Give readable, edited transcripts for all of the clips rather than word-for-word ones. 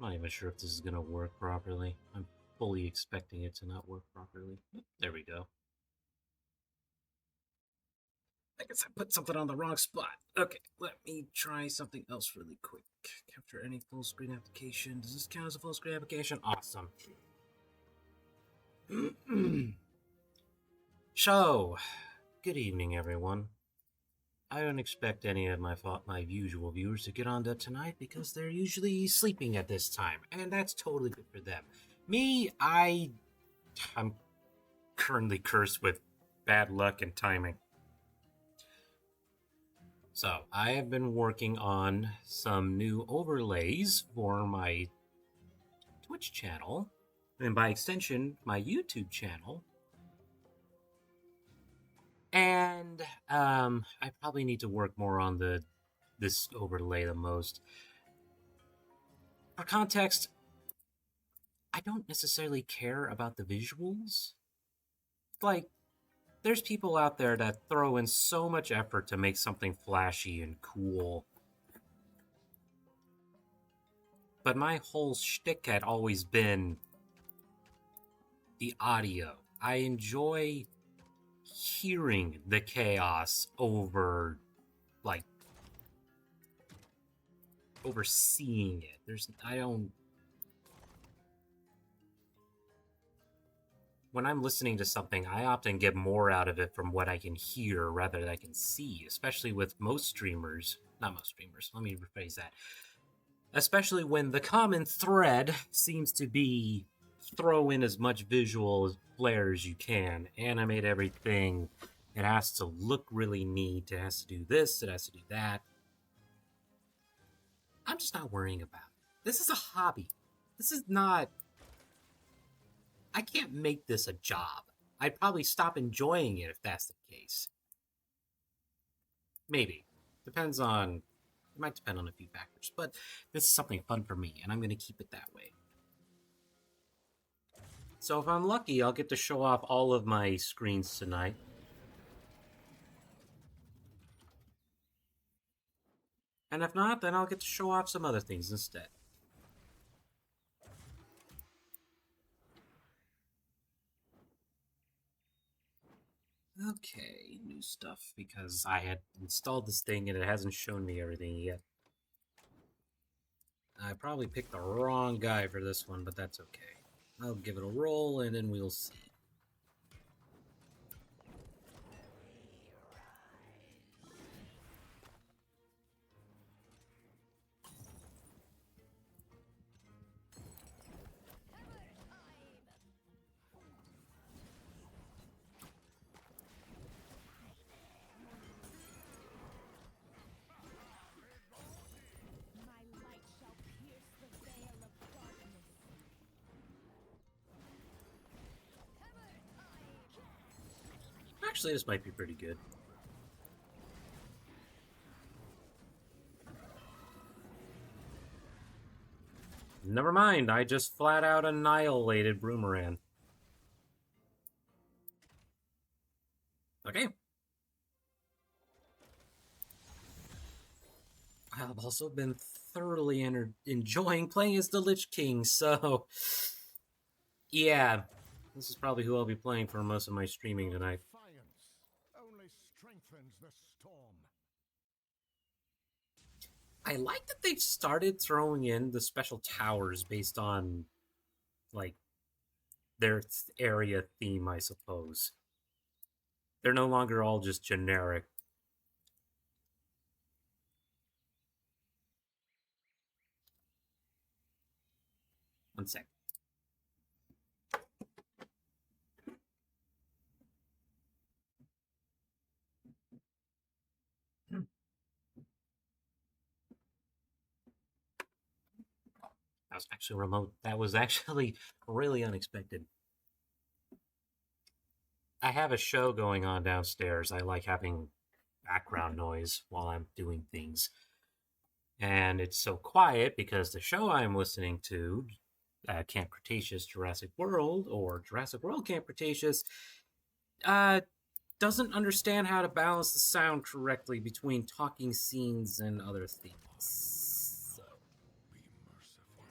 not even sure if this is going to work properly. I'm fully expecting it to not work properly. There we go. I guess I put something on the wrong spot. Okay, let me try something else really quick. Capture any full screen application. Does this count as a full screen application? Awesome. So, good evening, everyone. I don't expect any of my usual viewers to get on to tonight because they're usually sleeping at this time, and that's totally good for them. Me, I'm currently cursed with bad luck and timing. So, I have been working on some new overlays for my Twitch channel, and by extension, my YouTube channel. And I probably need to work more on this overlay the most. For context, I don't necessarily care about the visuals. Like, there's people out there that throw in so much effort to make something flashy and cool. But my whole shtick had always been the audio. I enjoy hearing the chaos over, like, overseeing it. When I'm listening to something, I often get more out of it from what I can hear rather than I can see, especially with most streamers. Not most streamers, let me rephrase that. Especially when the common thread seems to be throw in as much visual flair as you can, animate everything. It has to look really neat, it has to do this, it has to do that. I'm just not worrying about it. This is a hobby. This is not... I can't make this a job. I'd probably stop enjoying it if that's the case. Maybe. Depends on... It might depend on a few factors, but this is something fun for me, and I'm going to keep it that way. So if I'm lucky, I'll get to show off all of my screens tonight. And if not, then I'll get to show off some other things instead. Okay, new stuff, because I had installed this thing and it hasn't shown me everything yet. I probably picked the wrong guy for this one, but that's okay. I'll give it a roll and then we'll see. Actually, this might be pretty good. Never mind, I just flat out annihilated Broomerang. Okay. I've also been thoroughly enjoying playing as the Lich King, so... Yeah, this is probably who I'll be playing for most of my streaming tonight. Only strengthens the storm. I like that they've started throwing in the special towers based on, like, their area theme, I suppose. They're no longer all just generic. One sec. That was actually remote. That was actually really unexpected. I have a show going on downstairs. I like having background noise while I'm doing things. And it's so quiet because the show I'm listening to, Camp Cretaceous Jurassic World, or Jurassic World Camp Cretaceous, doesn't understand how to balance the sound correctly between talking scenes and other things. So. Be merciful.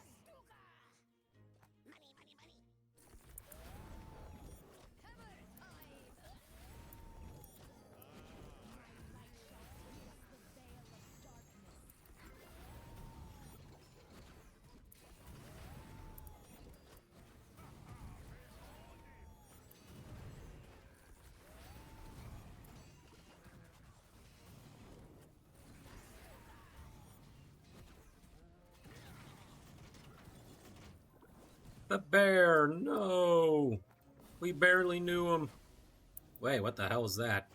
The bear, no! We barely knew him. Wait, what the hell was that?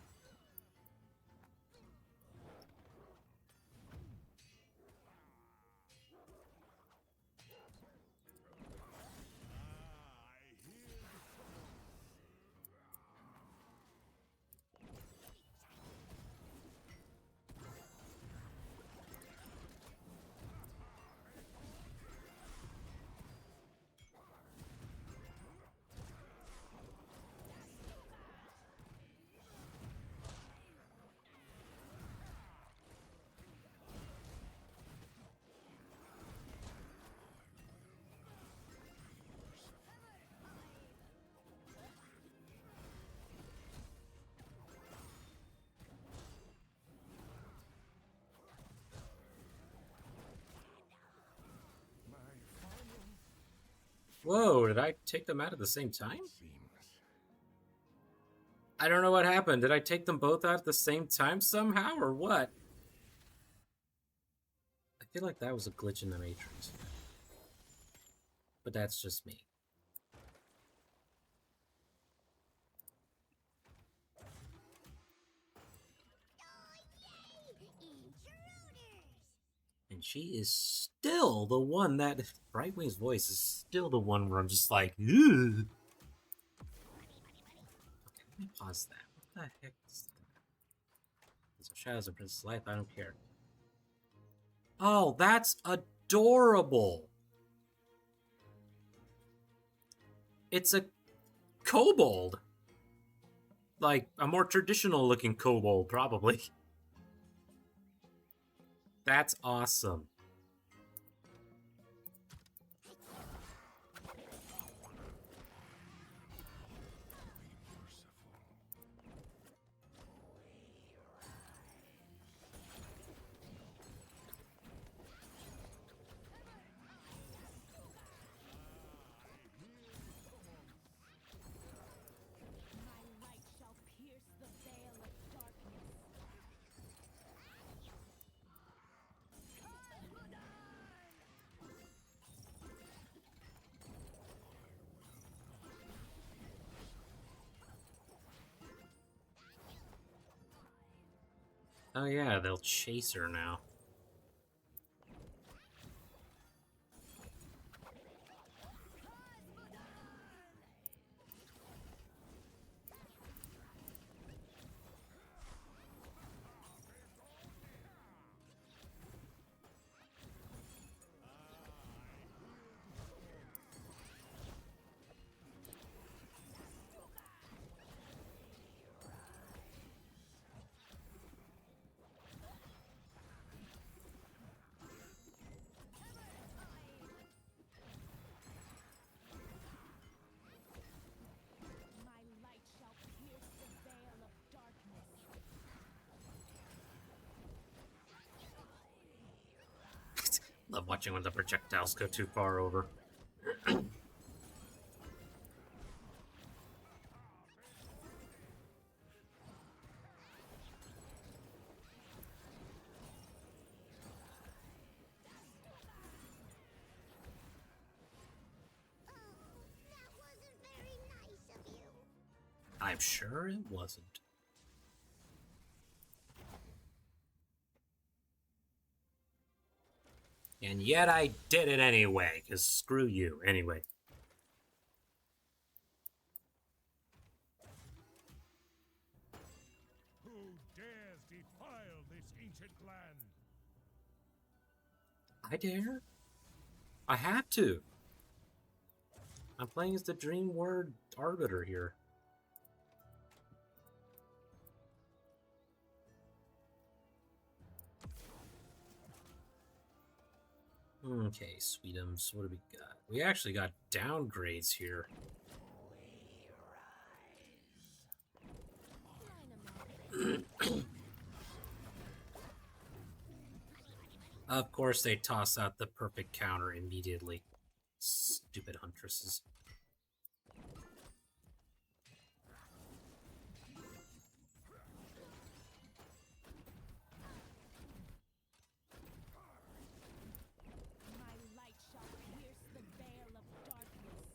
Whoa, did I take them out at the same time? I don't know what happened. Did I take them both out at the same time somehow, or what? I feel like that was a glitch in the Matrix. But that's just me. And she is still the one that... Brightwing's voice is still the one where I'm just like, ugh. Okay, let me pause that. What the heck is that? These are shadows of Princess Life, I don't care. Oh, that's adorable! It's a kobold! Like, a more traditional looking kobold, probably. That's awesome. Oh yeah, they'll chase her now. Love watching when the projectiles go too far over. I'm sure it wasn't. And yet I did it anyway, because screw you. Anyway. Who dares defile this ancient land? I dare? I have to. I'm playing as the Dream Word Arbiter here. Okay, Sweetums, what do we got? We actually got downgrades here. Of course, they toss out the perfect counter immediately. Stupid huntresses. My light shall pierce the veil of darkness.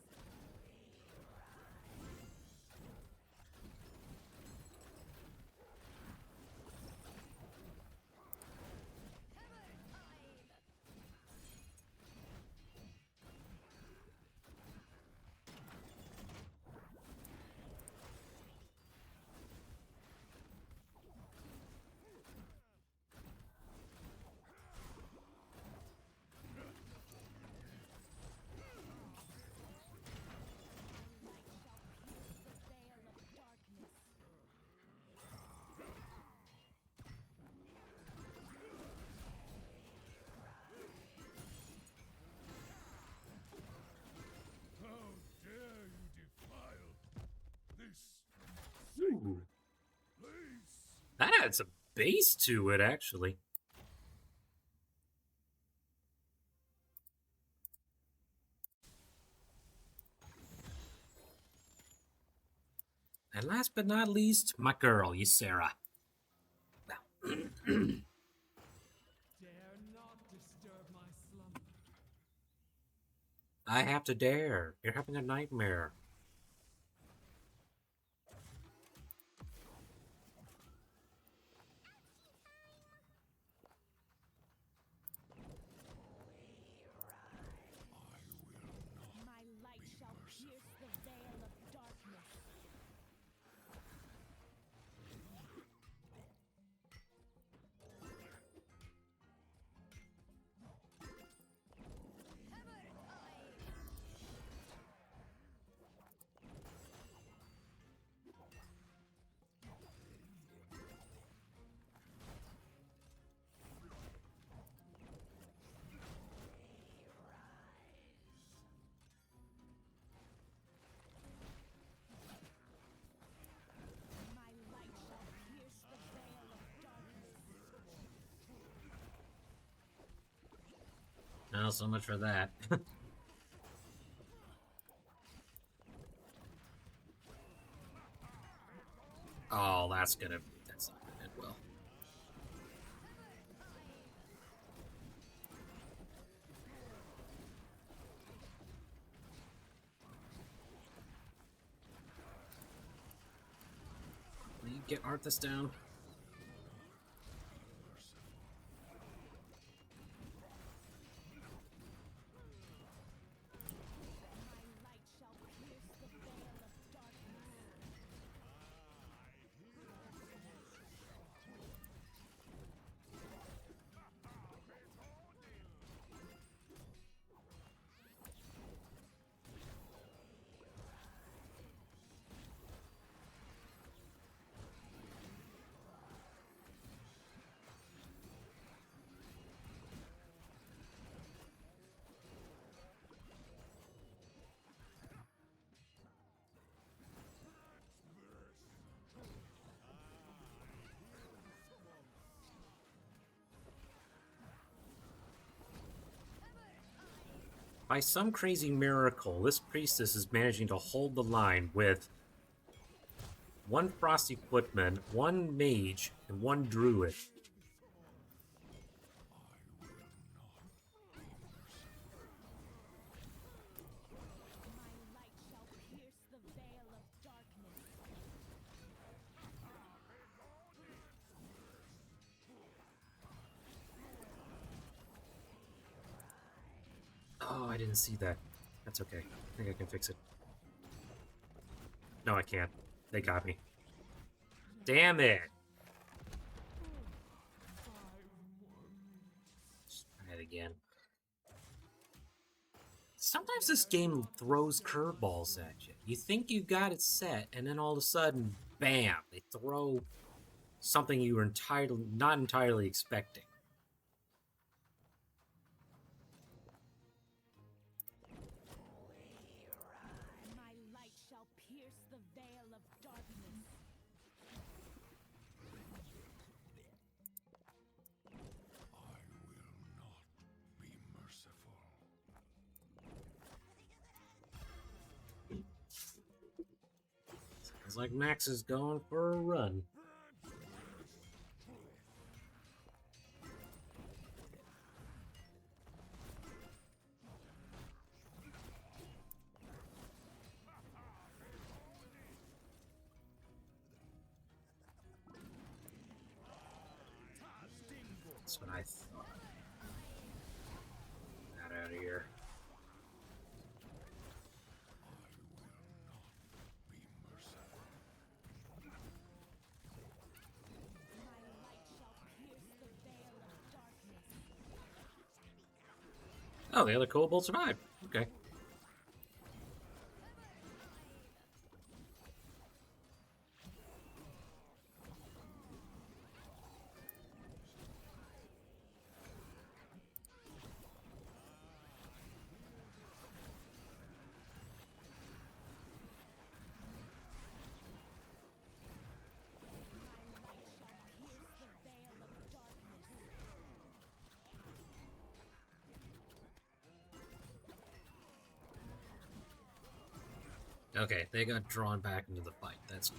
How dare you defile this Ooh, place? that adds a base to it, actually. And last but not least, my girl, Ysera. Dare not disturb my slumber. I have to dare. You're having a nightmare. My light shall pierce the veil of darkness. My light shall pierce the veil of darkness. Well, so much for that. Oh, that's not gonna end well. Will you get Arthas down? My light shall pierce the veil of darkness. By some crazy miracle, this priestess is managing to hold the line with one Frosty Footman, one Mage, and one Druid. My light shall pierce the veil of darkness. Oh, I didn't see that. That's okay. I think I can fix it. No, I can't. They got me. Damn it! Just try it again. Sometimes this game throws curveballs at you. You think you got it set, and then all of a sudden, bam! They throw something you were not entirely expecting. Sounds like Max is going for a run. That's what I thought. Get out of here. Oh, the other kobold survived. Okay. Okay, they got drawn back into the fight. That's good.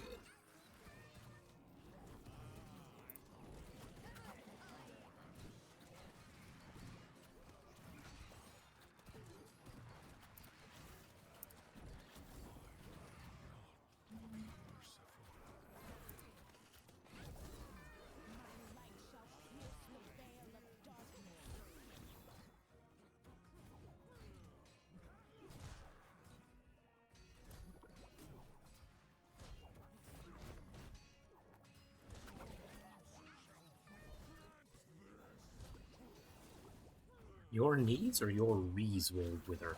Your needs or your rees will wither?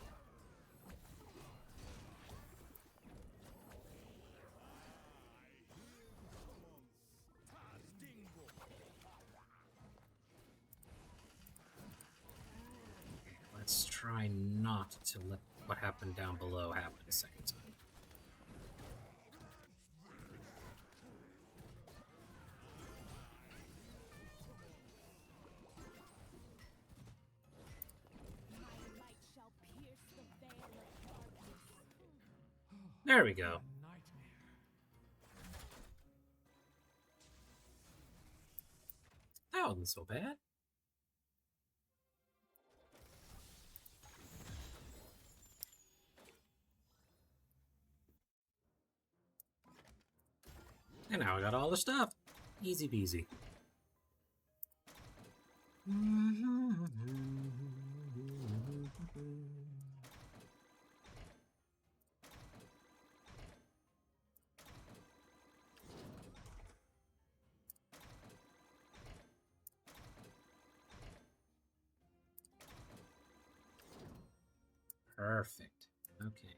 Let's try not to let what happened down below happen a second time. There we go. That wasn't so bad. And now I got all the stuff. Easy peasy. Perfect. Okay.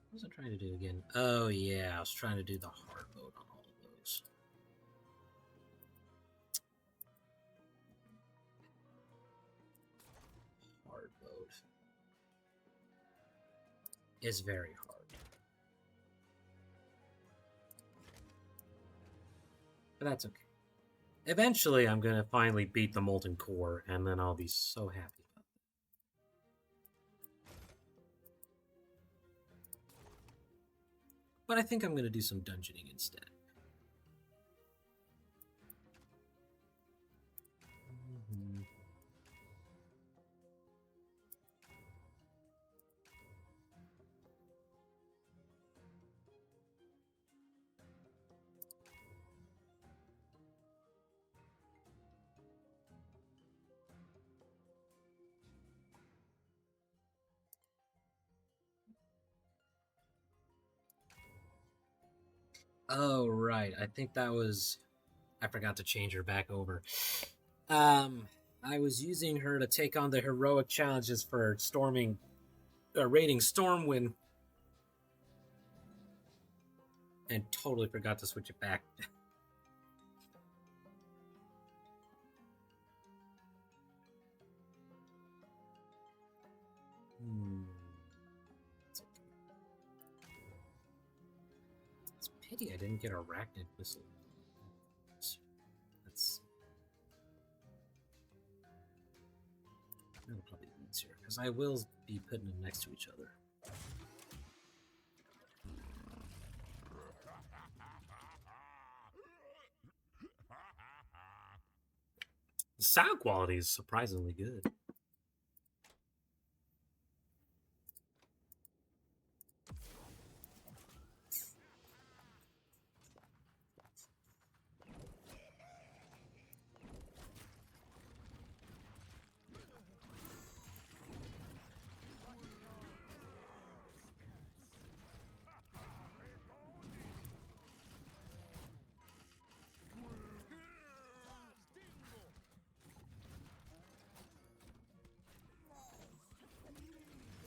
What was I trying to do again? Oh yeah, I was trying to do the hard mode on all of those. Hard mode is very hard. But that's okay. Eventually, I'm gonna finally beat the Molten Core, and then I'll be so happy about it. But I think I'm gonna do some dungeoning instead. Oh, right. I think that was... I forgot to change her back over. I was using her to take on the heroic challenges for storming... raiding Stormwind. And totally forgot to switch it back. It's a pity I didn't get Arachnid Whistle. That's... That'll probably be easier, because I will be putting them next to each other. The sound quality is surprisingly good.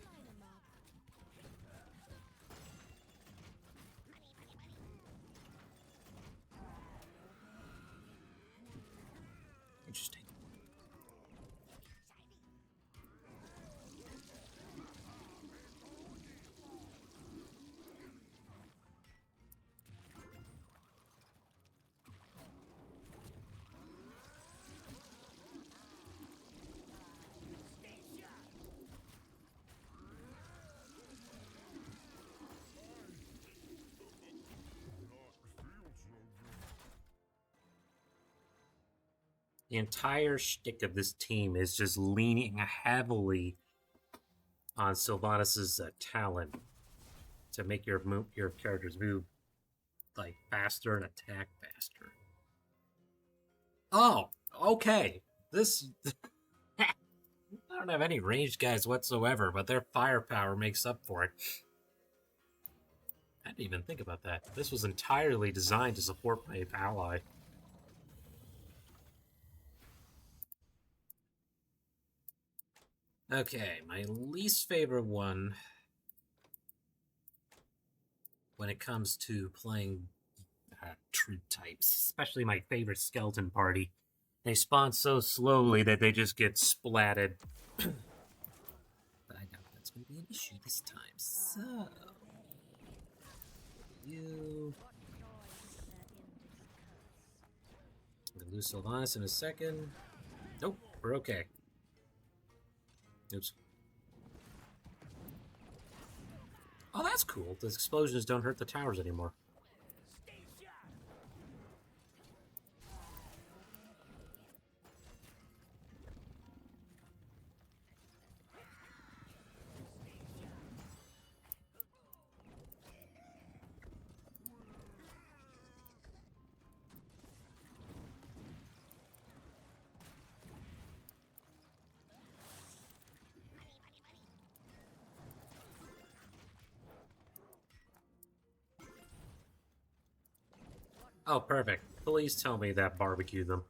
Line 'em up. Interesting. The entire shtick of this team is just leaning heavily on Sylvanas' talent to make your characters move like faster and attack faster. Oh, okay. This I don't have any ranged guys whatsoever, but their firepower makes up for it. I didn't even think about that. This was entirely designed to support my ally. Okay, my least favorite one when it comes to playing troop types, especially my favorite skeleton party. They spawn so slowly that they just get splatted. But I doubt that's going to be an issue this time. So, you. I'm going to lose Sylvanas in a second. Nope, we're okay. Oops. Oh, that's cool. The explosions don't hurt the towers anymore. Oh, perfect. Please tell me that barbecued them.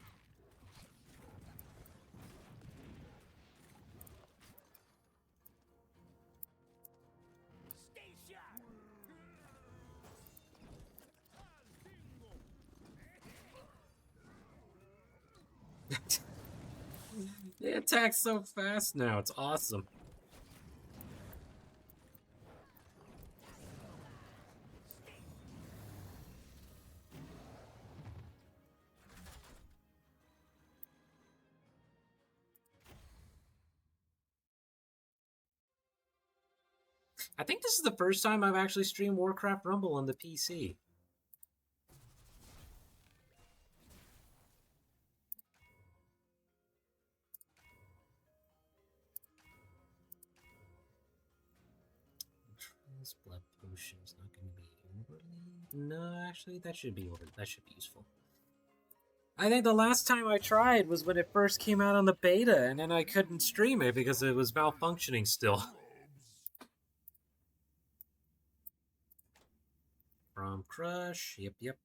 They attack so fast now. It's awesome. I think this is the first time I've actually streamed Warcraft Rumble on the PC. Blood potion's not going to be overly... No, actually, that should be useful. I think the last time I tried was when it first came out on the beta, and then I couldn't stream it because it was malfunctioning still. From Crush, yep.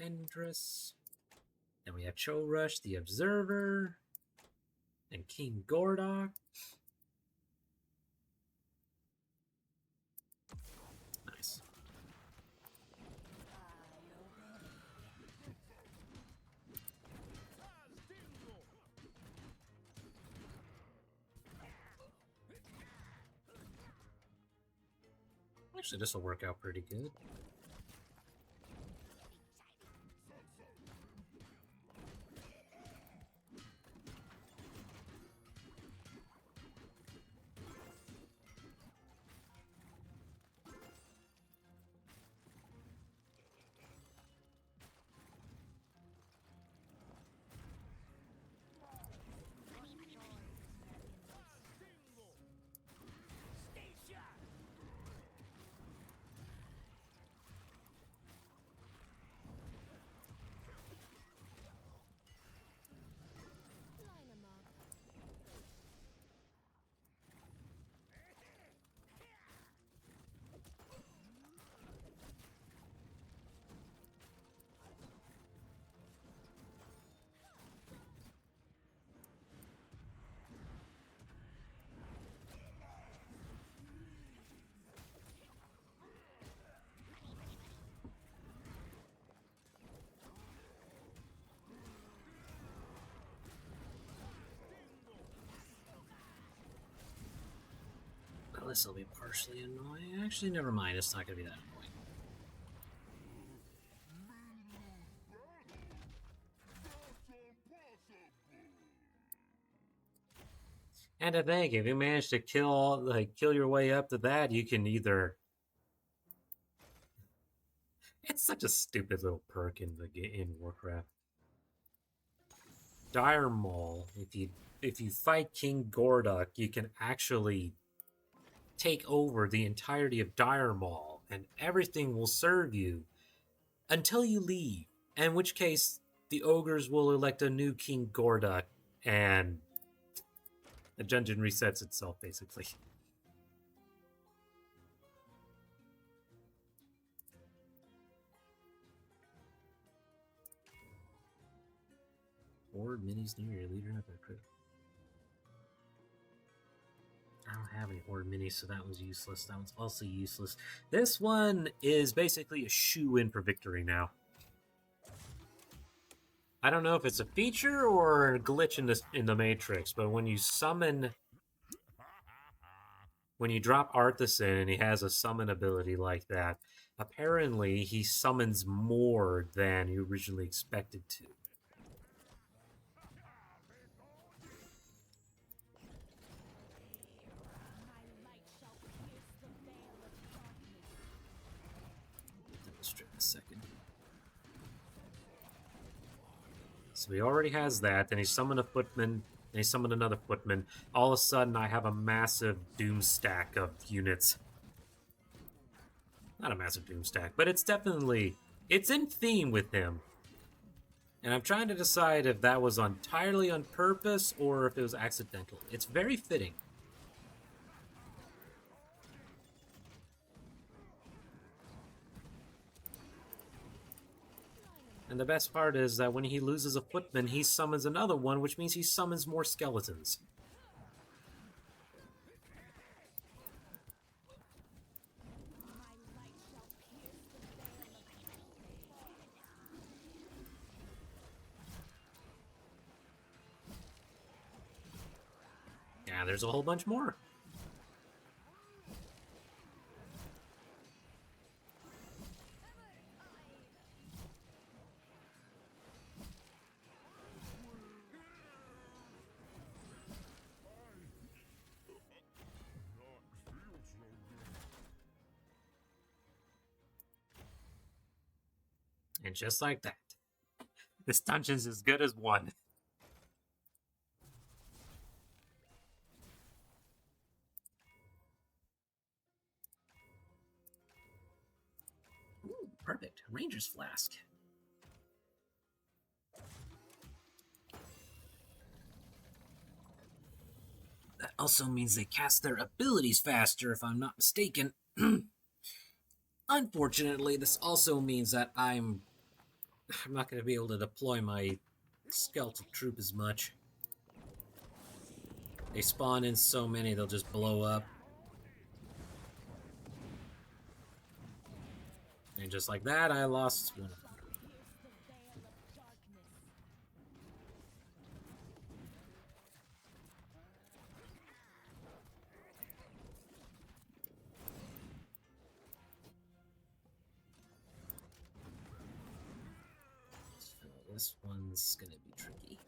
Tendress. Then we have Cho Rush, the Observer, and King Gordok. Nice. Actually, this will work out pretty good. this will be partially annoying. Actually, never mind. It's not going to be that annoying. And I think if you manage to kill your way up to that, you can either. It's such a stupid little perk in Warcraft. Dire Maul. If you fight King Gordok, you can actually take over the entirety of Dire Maul, and everything will serve you until you leave. In which case, the ogres will elect a new King Gordok, and the dungeon resets itself, basically. Horde minis near your leader. I don't have any Horde minis, so that was useless. That one's also useless. This one is basically a shoe-in for victory now. I don't know if it's a feature or a glitch in the Matrix, but when you drop Arthas in and he has a summon ability like that, apparently he summons more than you originally expected to. Demonstrate in a second. So he already has that, then he summoned a footman, and he summoned another footman. All of a sudden, I have a massive doom stack of units. Not a massive doom stack, but it's in theme with him. And I'm trying to decide if that was entirely on purpose or if it was accidental. It's very fitting. And the best part is that when he loses a footman, he summons another one, which means he summons more skeletons. Yeah, there's a whole bunch more. And just like that, this dungeon's as good as one. Ooh, perfect. Ranger's Flask. That also means they cast their abilities faster, if I'm not mistaken. Unfortunately, this also means that I'm not going to be able to deploy my skeletal troop as much. They spawn in so many, they'll just blow up. And just like that, I lost one of them. So this one's gonna be tricky.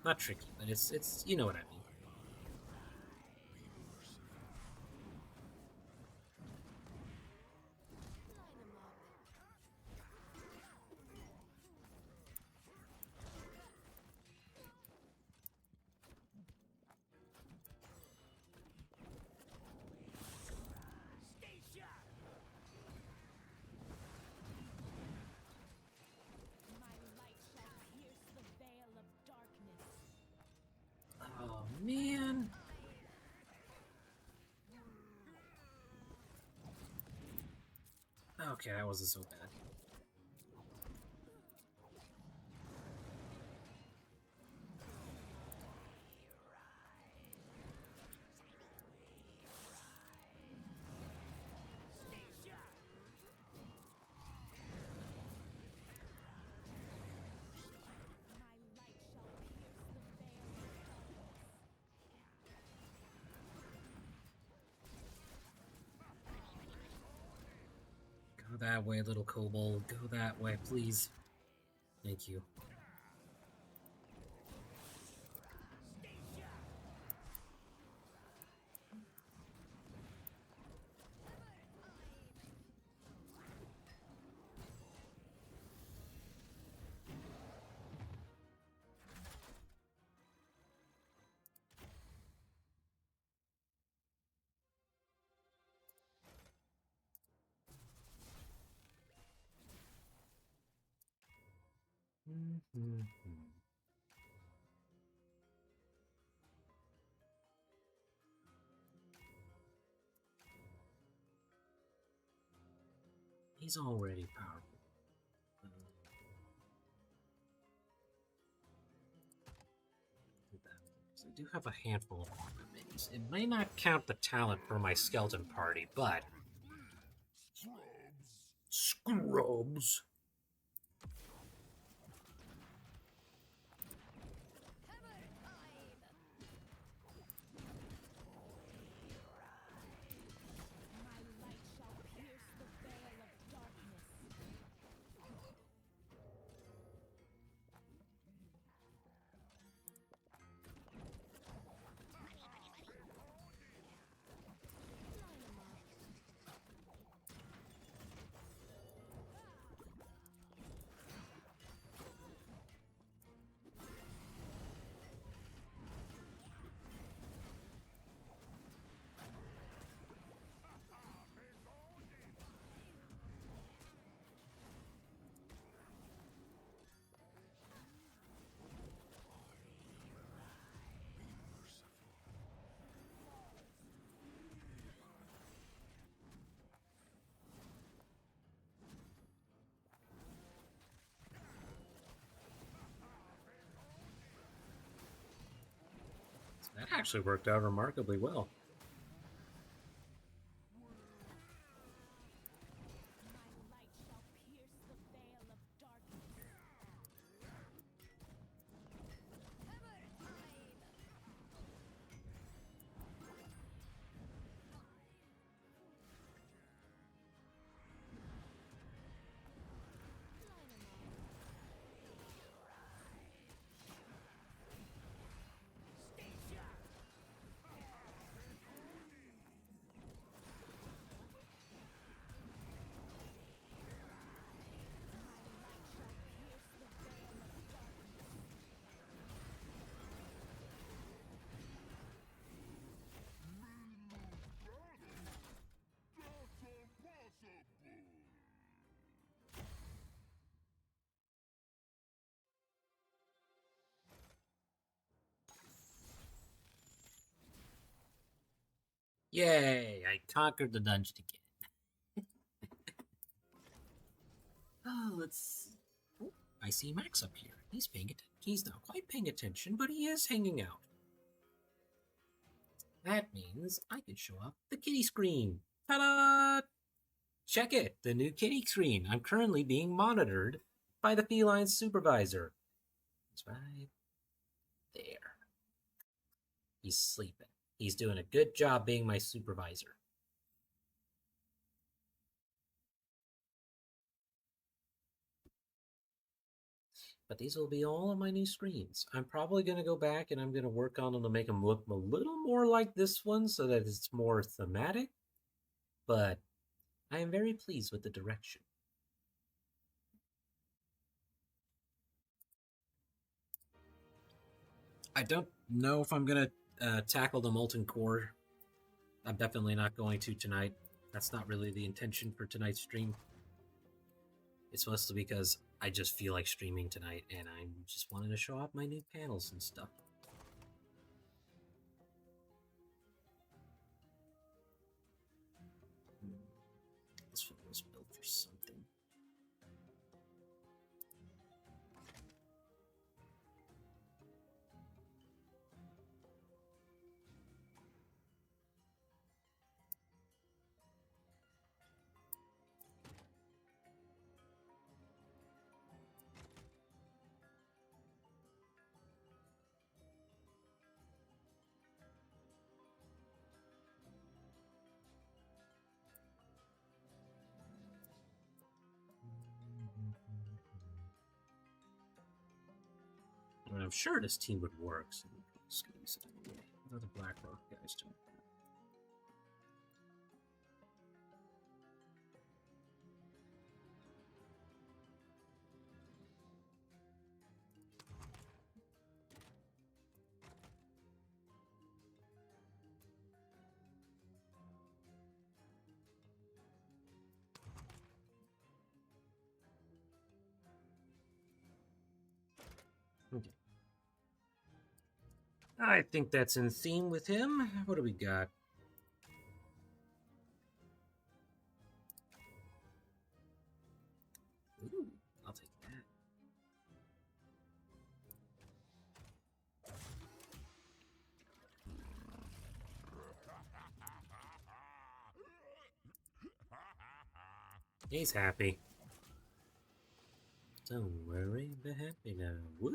Not tricky, but it's you know what I mean. Oh man. Okay, that wasn't so bad. that way, little kobold. Go that way, please. Thank you. He's already powerful. I do have a handful of armor minis. It may not count the talent for my skeleton party, but... Scrubs! My light shall pierce the veil of darkness. That actually worked out remarkably well. My light shall pierce the veil of darkness. Yay! I conquered the dungeon again. Oh, let's... Oh, I see Max up here. He's paying attention. He's not quite paying attention, but he is hanging out. That means I could show up the kitty screen. Ta-da! Check it, the new kitty screen. I'm currently being monitored by the feline supervisor. It's right there. He's sleeping. He's doing a good job being my supervisor. But these will be all of my new screens. I'm probably going to go back and I'm going to work on them to make them look a little more like this one so that it's more thematic. But I am very pleased with the direction. I don't know if I'm going to tackle the Molten Core. I'm definitely not going to tonight. That's not really the intention for tonight's stream. It's mostly because I just feel like streaming tonight and I just wanted to show off my new panels and stuff. This one was built for something. I'm sure this team would work. So let's get this out of the way. What are the Blackrock guys doing? Okay. I think that's in theme with him. What do we got? Ooh, I'll take that. He's happy. Don't worry, be happy now. Woo!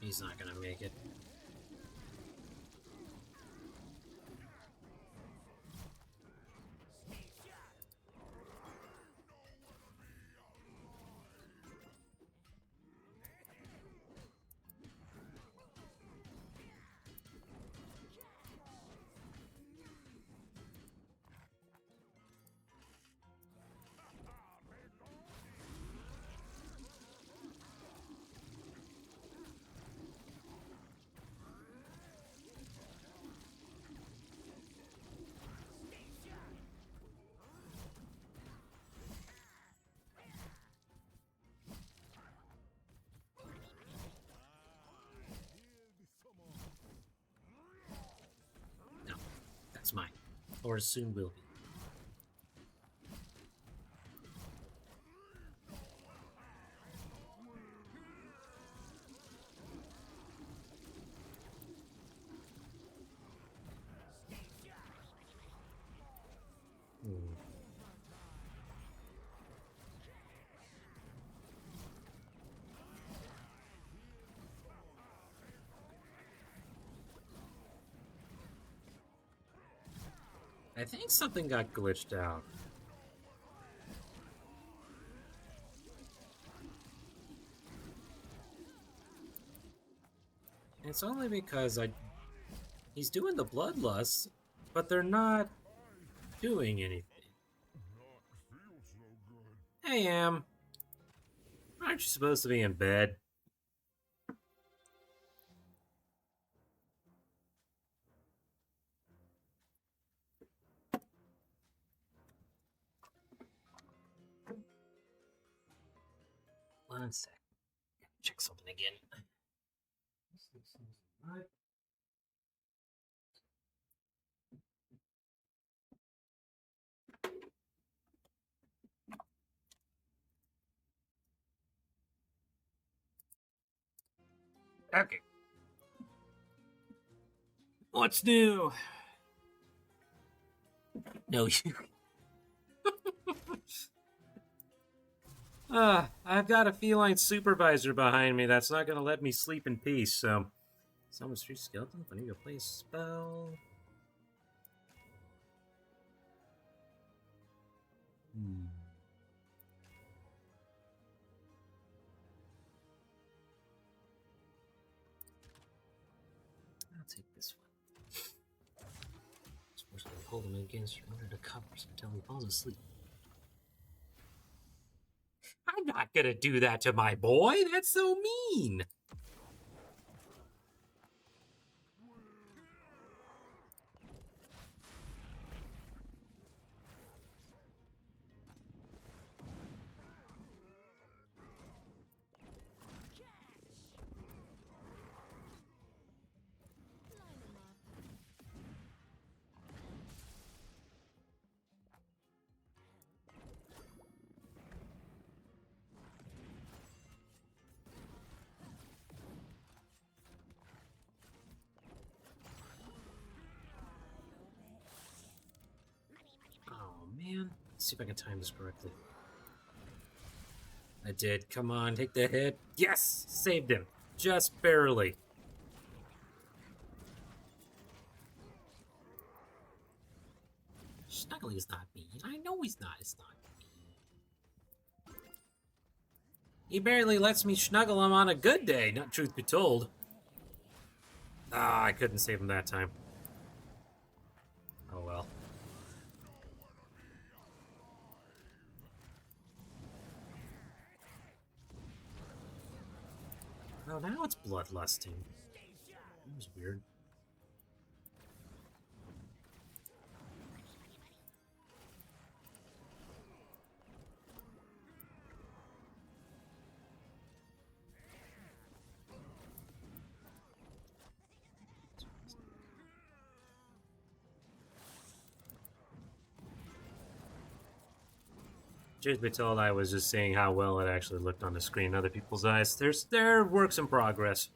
He's not gonna make it. No, that's mine. Or soon will be. I think something got glitched out. It's only because he's doing the bloodlust, but they're not doing anything. Hey, Am. Aren't you supposed to be in bed? One sec. Check something again. Okay. What's new? No, you. I've got a feline supervisor behind me that's not gonna let me sleep in peace, so. Summon street skeleton if I need to play a spell. I'll take this one. Supposed to hold him against your under the covers until he falls asleep. I'm not gonna do that to my boy. That's so mean. Man, let's see if I can time this correctly. I did. Come on, take the hit. Yes! Saved him. Just barely. Snuggly is not mean. I know he's not. It's not mean. He barely lets me snuggle him on a good day, not truth be told. Ah, I couldn't save him that time. Oh well. Oh, now it's bloodlusting. That was weird. Truth be told, I was just saying how well it actually looked on the screen in other people's eyes. There works in progress.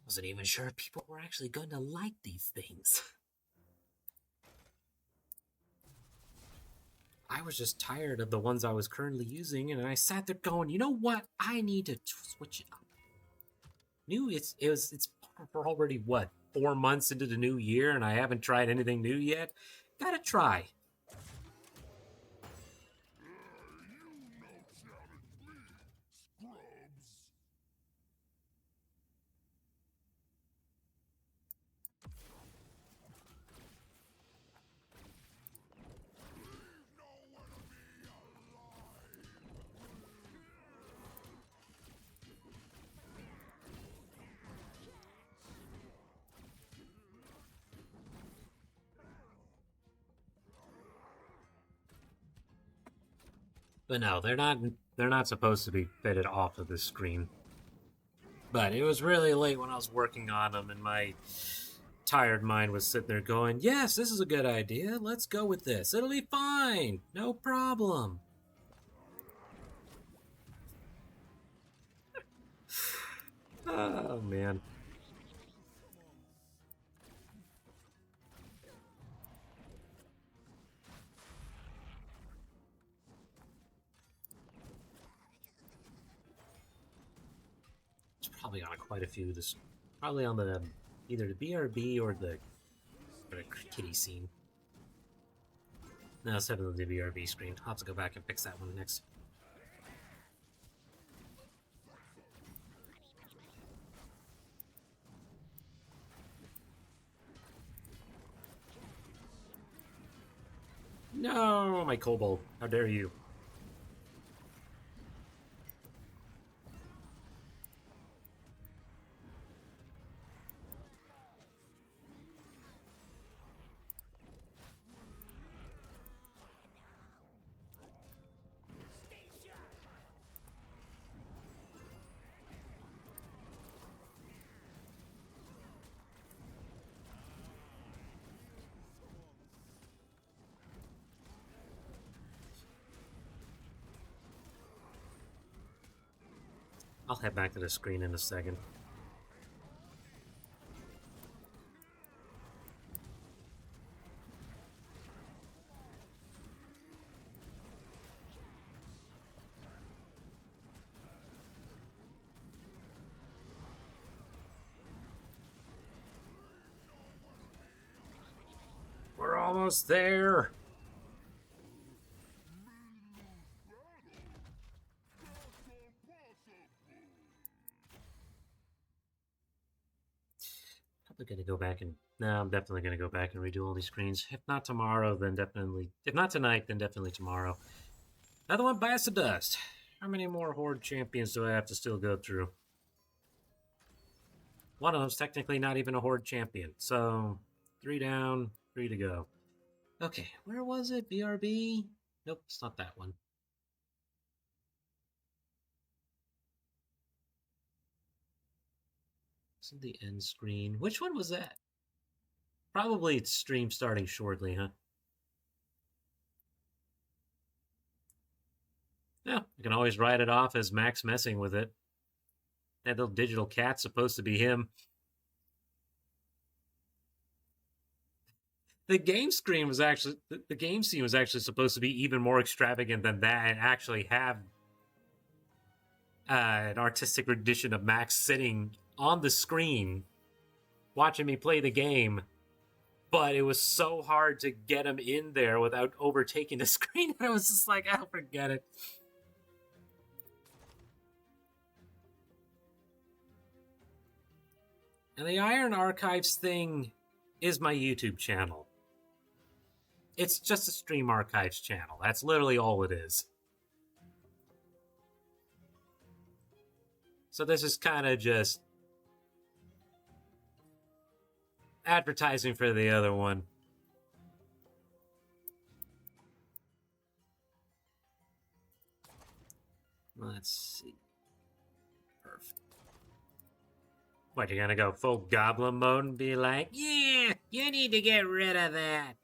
Wasn't even sure people were actually going to like these things. I was just tired of the ones I was currently using, and I sat there going, you know what? I need to switch it up. It's we're already what, 4 months into the new year, and I haven't tried anything new yet. Gotta try. But no, they're not supposed to be fitted off of the screen. But it was really late when I was working on them, and my tired mind was sitting there going, yes, this is a good idea. Let's go with this. It'll be fine. No problem. Oh, man. Probably on quite a few. This probably on the either the BRB or the kitty scene. No, it's definitely the BRB screen. I'll have to go back and fix that one next. No, my kobold. How dare you? I'll head back to the screen in a second. We're almost there. Probably gonna go back and no, I'm definitely gonna go back and redo all these screens. If not tomorrow, then definitely. If not tonight, then definitely tomorrow. Another one bites the dust. How many more Horde champions do I have to still go through? One of them's technically not even a Horde champion, so 3 down, 3 to go. Okay, where was it? BRB? Nope, it's not that one. It's the end screen. Which one was that? Probably it's stream starting shortly, huh? Yeah, I can always write it off as Max messing with it. That little digital cat's supposed to be him. The game screen was actually the game scene was actually supposed to be even more extravagant than that, and actually have an artistic rendition of Max sitting on the screen watching me play the game. But it was so hard to get him in there without overtaking the screen. And I was just like, oh, forget it. And the Iron Archives thing is my YouTube channel. It's just a Stream Archives channel. That's literally all it is. So this is kind of just advertising for the other one. Let's see. Perfect. What, you're gonna go full goblin mode and be like, yeah, you need to get rid of that.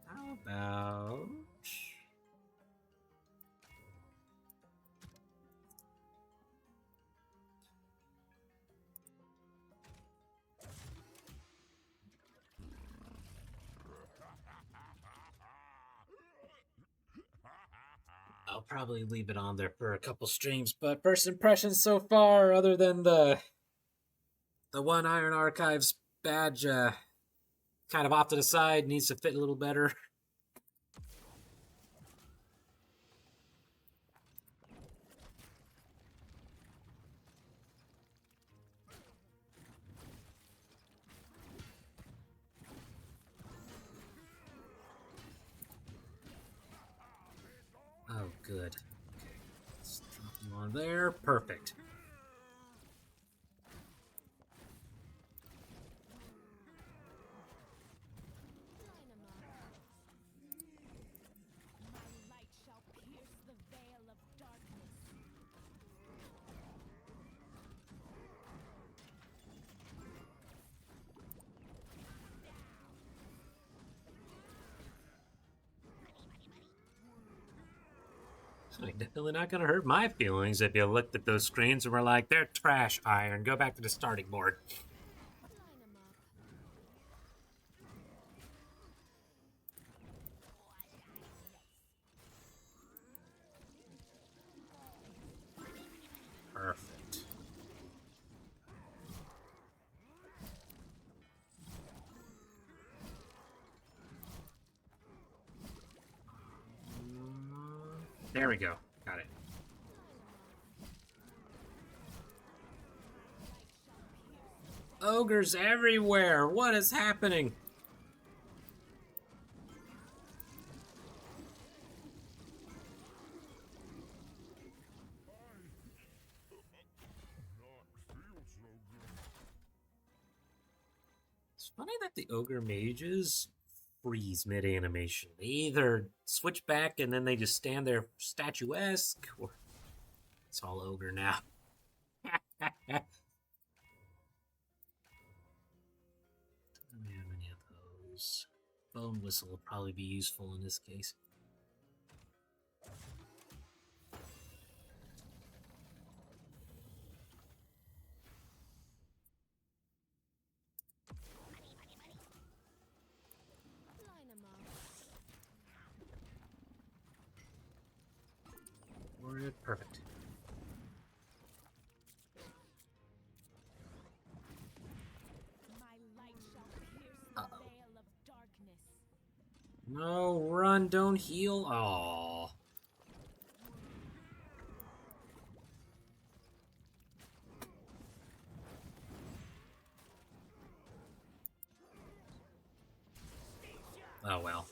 How about... I'll probably leave it on there for a couple streams, but first impressions so far, other than the one Iron Archives badge kind of off to the side, needs to fit a little better. Oh, good. Okay, let's drop you on there. Perfect. My light shall pierce the veil of darkness. Definitely not gonna hurt my feelings if you looked at those screens and were like, they're trash, Iron. Go back to the starting board. Line 'em up. Perfect. There we go. Got it. Ogres everywhere! What is happening? It's funny that the ogre mages freeze mid-animation. They either switch back and then they just stand there statuesque, or it's all ogre now. Don't have any of those. Bone whistle will probably be useful in this case. Line 'em up. Word, perfect. My light shall pierce the veil of darkness. No, run, don't heal. Aww. Oh well.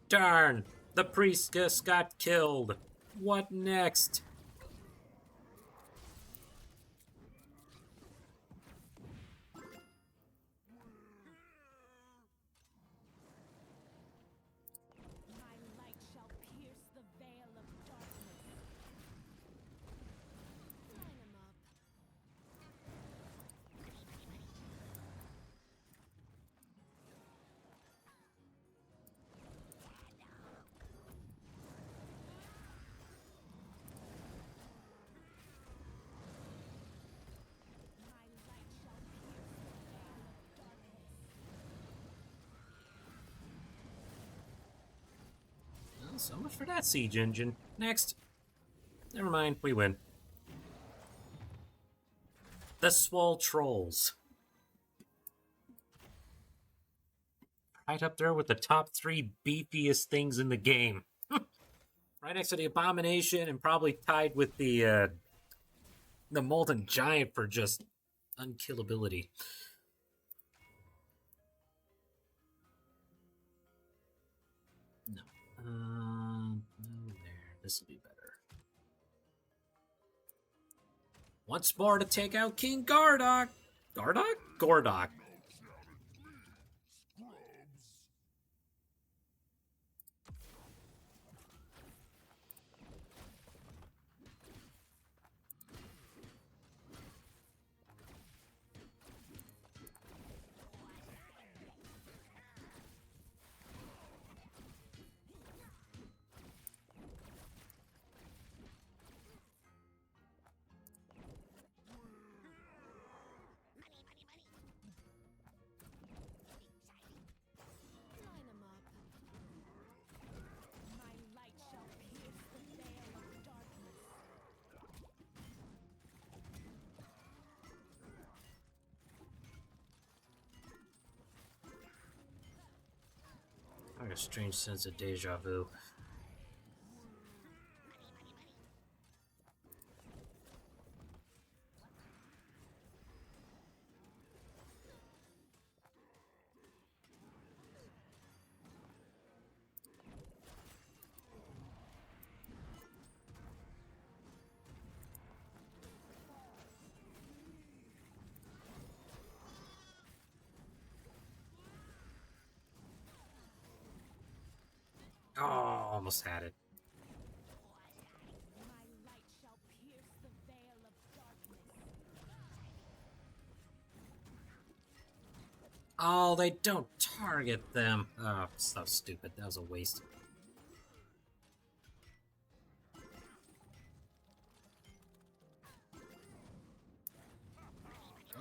Darn! The priestess got killed. What next? My light shall pierce the veil of darkness. Line 'em up. My light shall pierce the veil of darkness. Well, so much for that siege engine. Next. Never mind, we win. The Swole Trolls. Right up there with the top 3 beefiest things in the game. Right next to the Abomination and probably tied with the Molten Giant for just unkillability. No. No there. This will be better. Once more to take out King Gardok. Gardok? Gordok. Line 'em up. My light shall pierce the veil of darkness. I have a strange sense of deja vu. Oh, almost had it. My light shall pierce the veil of darkness. Oh, they don't target them. Oh, so stupid. That was a waste.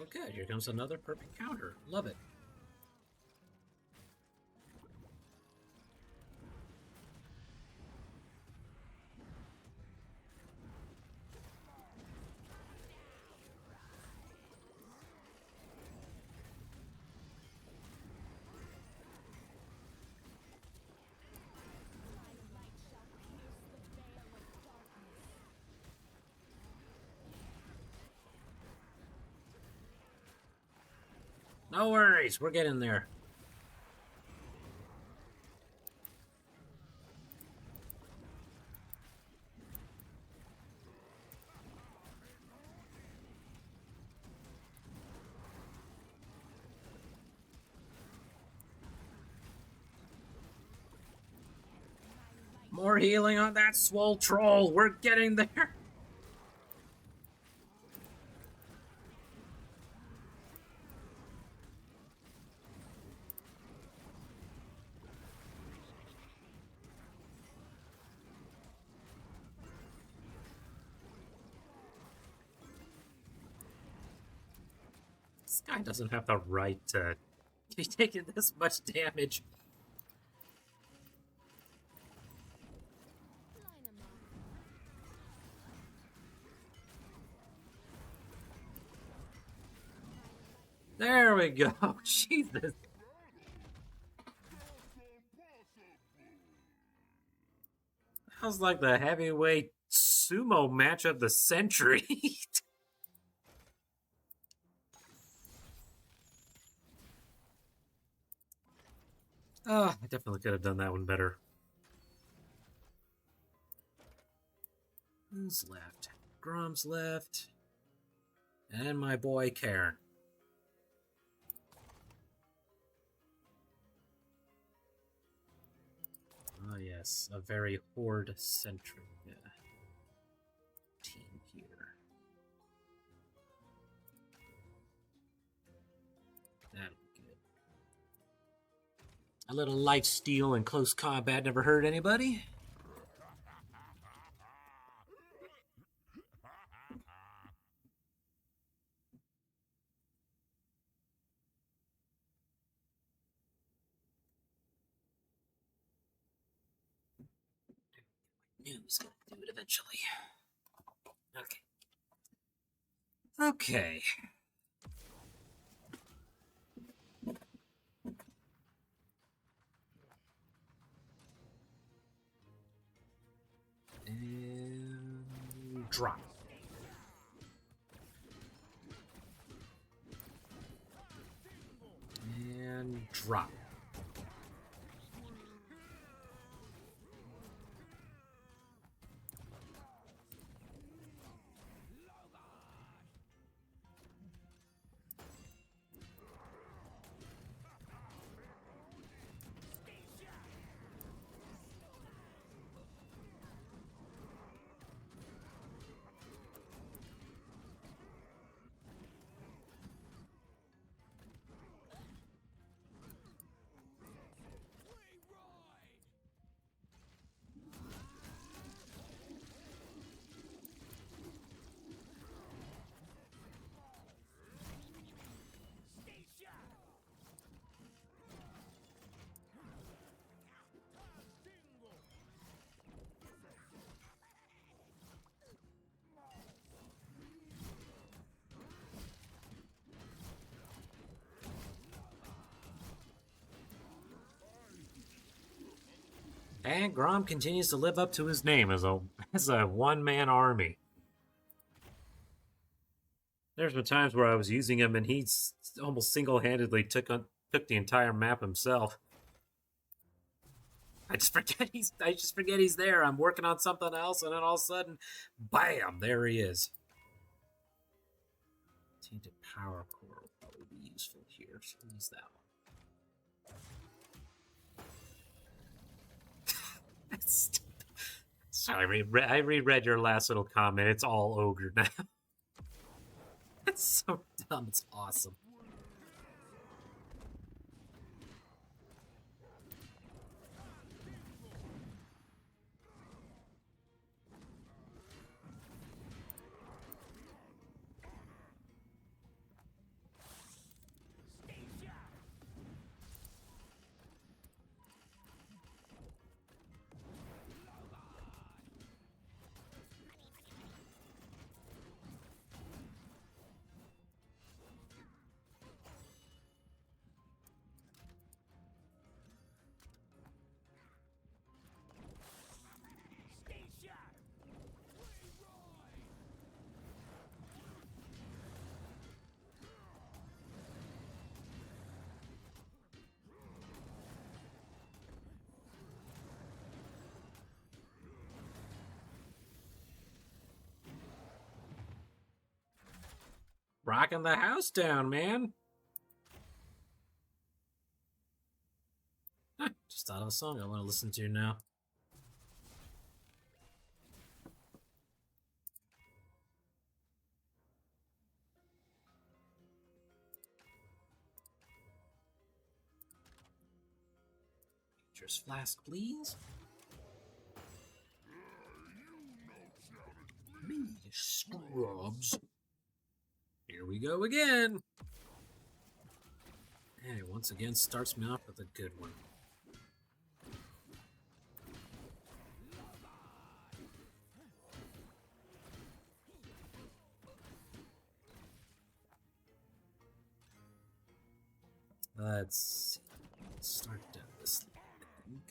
Okay, here comes another perfect counter. Love it. No worries, we're getting there. More healing on that swole troll. We're getting there. This guy doesn't have the right to be taking this much damage. Line 'em up. There we go. Jesus. That was like the heavyweight sumo match of the century. Oh, I definitely could have done that one better. Who's left? Grom's left. And my boy Karen. Oh yes, a very horde-centric team here. That'll be good. A little light steel in close combat never hurt anybody. News gonna do it eventually. Okay. Okay. And drop. And drop. And Grom continues to live up to his name as a one-man army. There's been times where I was using him and he's almost single-handedly took the entire map himself. I just forget he's there. I'm working on something else, and then all of a sudden, bam, there he is. Tainted Power Core will probably be useful here. So use that one. Sorry, I reread your last little comment. It's all ogre now. It's so dumb. It's awesome. Rocking the house down, man. Just thought of a song I want to listen to now. Nature's flask, please. Me, scrubs. Here we go again. And it once again starts me off with a good one. Let's see. Let's start down this link.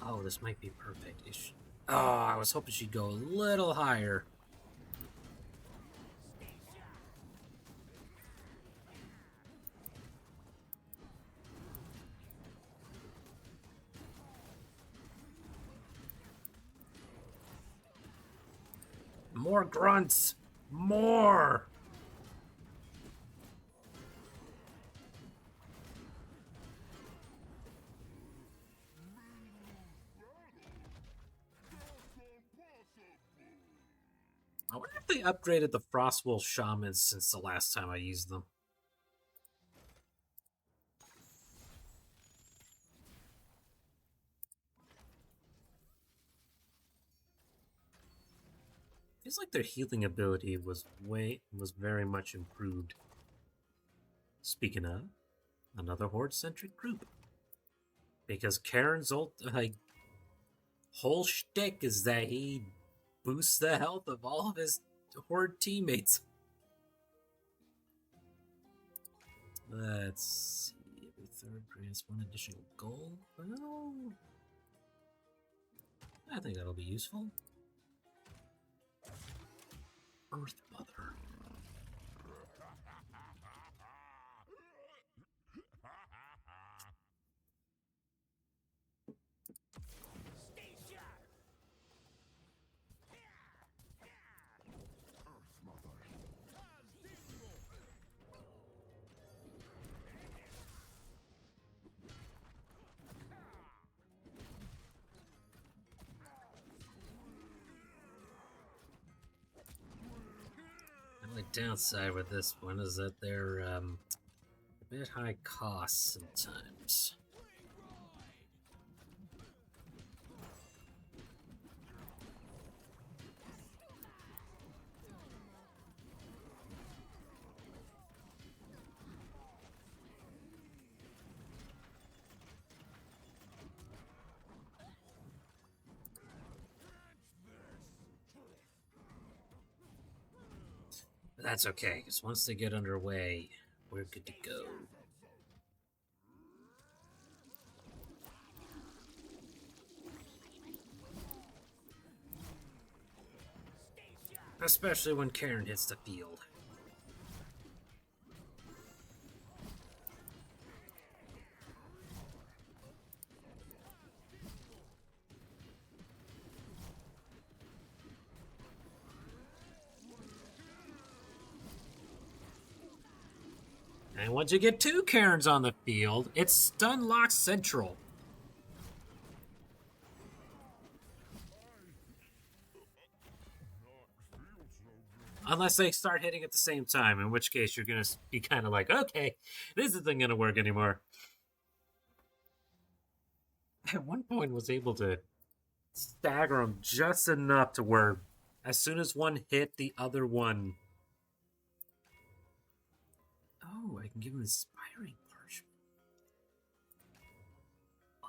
Oh, this might be perfect. Oh, I was hoping she'd go a little higher. More grunts! More! I wonder if they upgraded the Frostwolf Shamans since the last time I used them. Feels like their healing ability was very much improved. Speaking of, another horde-centric group. Because Karen's whole shtick is that he boosts the health of all of his horde teammates. Let's see. Every third grants one additional goal. Well, I think that'll be useful. Earth Mother. The downside with this one is that they're a bit high cost sometimes. But that's okay, because once they get underway, we're good to go. Especially when Karen hits the field. And once you get two Karens on the field, it's stun lock central. Unless they start hitting at the same time, in which case you're going to be kind of like, okay, this isn't going to work anymore. at one point was able to stagger them just enough to where as soon as one hit, the other one... Oh, I can give him inspiring parchment. Oh.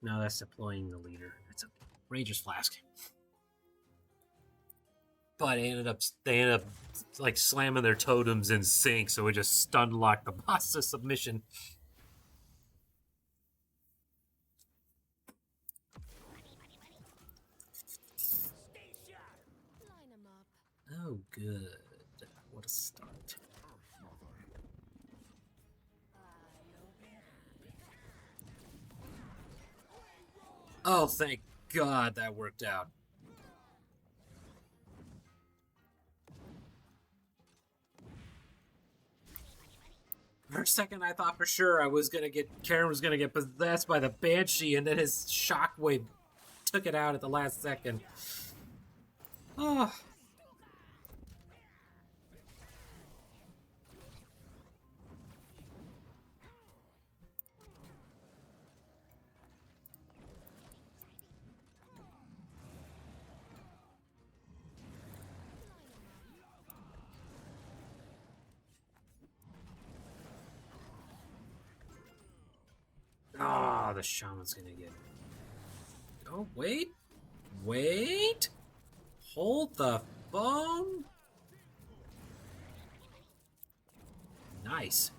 No, that's deploying the leader. It's a Ranger's Flask. But they ended up like slamming their totems in sync, so it just stun locked the boss to submission. Line 'em up. Oh, good. What a start. Oh, thank God that worked out. For a second, I thought for sure Karen was gonna get possessed by the Banshee, and then his shockwave took it out at the last second. Oh. Ah, the shaman's gonna get... Oh, wait. Wait. Hold the phone. Nice.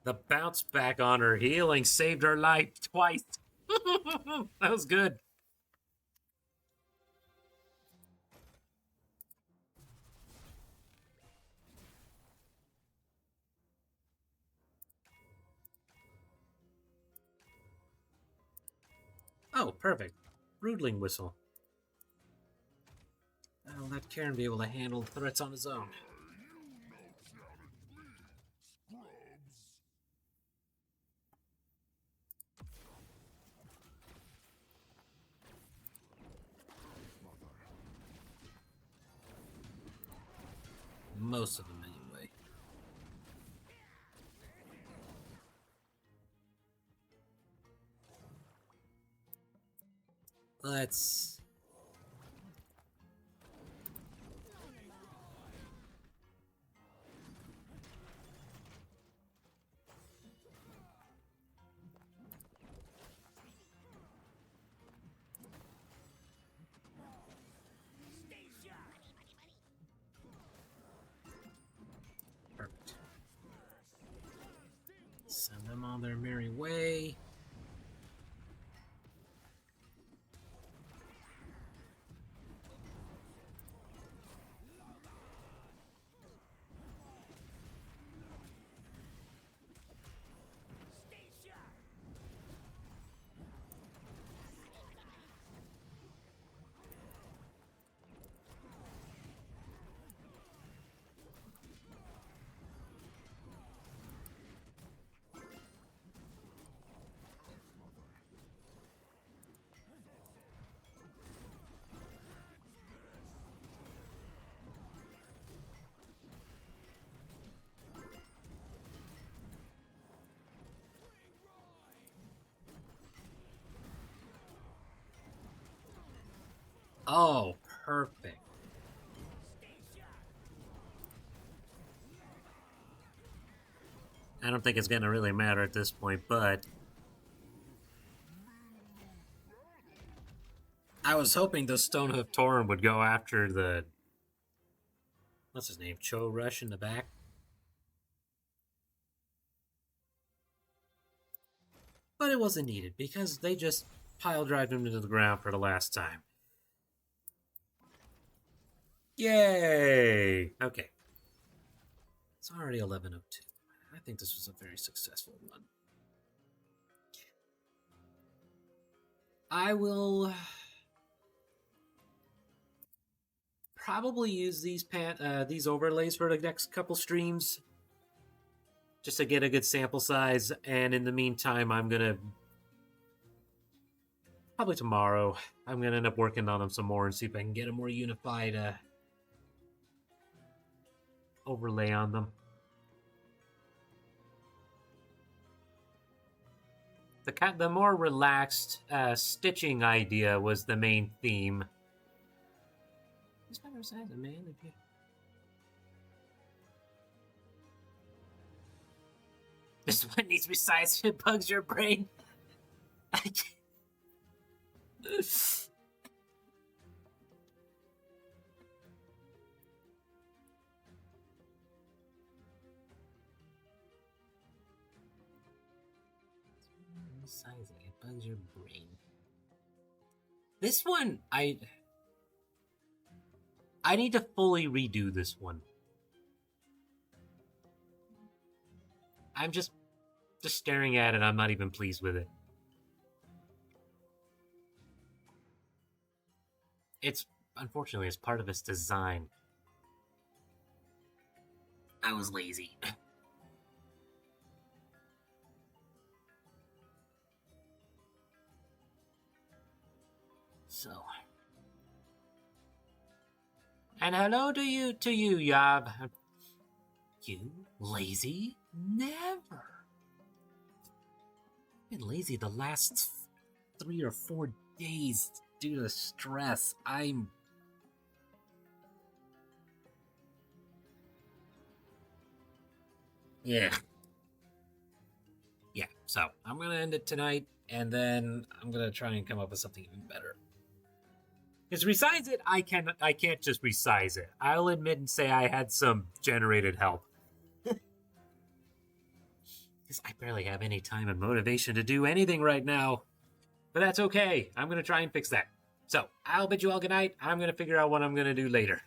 The bounce back on her healing saved her life twice. That was good. Oh, perfect. Broodling whistle. I'll let Karen be able to handle threats on his own. Most of them, anyway. Let's... Perfect. Send them on their merry way. Oh, perfect. I don't think it's going to really matter at this point, but... I was hoping the Stonehoof Tauren would go after the... What's his name? Cho Rush in the back? But it wasn't needed, because they just pile-drived him into the ground for the last time. Yay! Okay. It's already 11:02. I think this was a very successful run. I will probably use these overlays for the next couple streams, just to get a good sample size. And in the meantime, I'm gonna Probably tomorrow. I'm gonna end up working on them some more and see if I can get a more unified overlay on them. The more relaxed stitching idea was the main theme. This better size of man if you. This one needs to be sized if it bugs your brain. I can't. Sizing it bugs your brain. This one, I need to fully redo this one. I'm just staring at it. I'm not even pleased with it. It's unfortunately it's part of its design. I was lazy. So, and hello to you, Yob. You lazy? Never. I've been lazy the last 3 or 4 days due to stress. Yeah. So I'm gonna end it tonight, and then I'm gonna try and come up with something even better. Because resize it, I can't just resize it. I'll admit and say I had some generated help. Because I barely have any time and motivation to do anything right now. But that's okay. I'm going to try and fix that. So, I'll bid you all good night. I'm going to figure out what I'm going to do later.